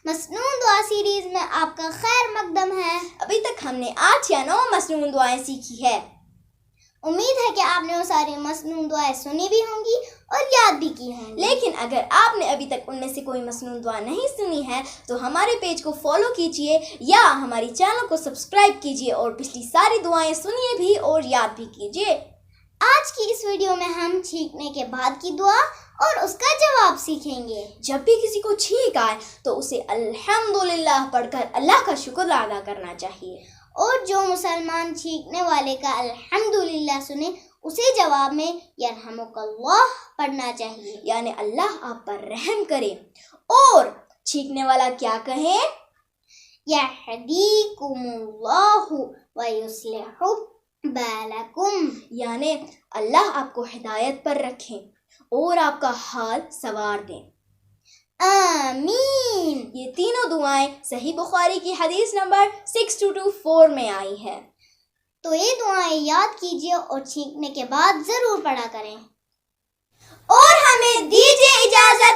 مسنون دعا سیریز میں آپ کا خیر مقدم ہے۔ ابھی تک ہم نے 8 یا 9 مسنون دعائیں سیکھی ہے۔ امید ہے کہ آپ نے وہ ساری مسنون دعائیں سنی بھی ہوں گی اور یاد بھی کی ہوں گی۔ لیکن اگر آپ نے ابھی تک ان میں سے کوئی مسنون دعا نہیں سنی ہے تو ہمارے پیج کو فالو کیجئے یا ہماری چینل کو سبسکرائب کیجئے اور پچھلی ساری دعائیں سنیے بھی اور یاد بھی کیجئے۔ آج کی اس ویڈیو میں ہم چھینکنے کے بعد کی دعا اور اس کا جواب سیکھیں گے۔ جب بھی کسی کو چھینک آئے تو اسے الحمدللہ پڑھ کر اللہ کا شکر ادا کرنا چاہیے، اور جو مسلمان چھینکنے والے کا الحمدللہ سنے اسے جواب میں یرحمک اللہ پڑھنا چاہیے، یعنی اللہ آپ پر رحم کرے۔ اور چھینکنے والا کیا کہے؟ یہدیکم اللہ ویصلح بالکم، یعنی اللہ آپ کو ہدایت پر رکھیں اور آپ کا حال سنوار دیں۔ آمین۔ یہ تینوں دعائیں صحیح بخاری کی حدیث نمبر 6224 میں آئی ہے۔ تو یہ دعائیں یاد کیجیے اور چھینکنے کے بعد ضرور پڑھا کریں۔ اور ہمیں دیجیے اجازت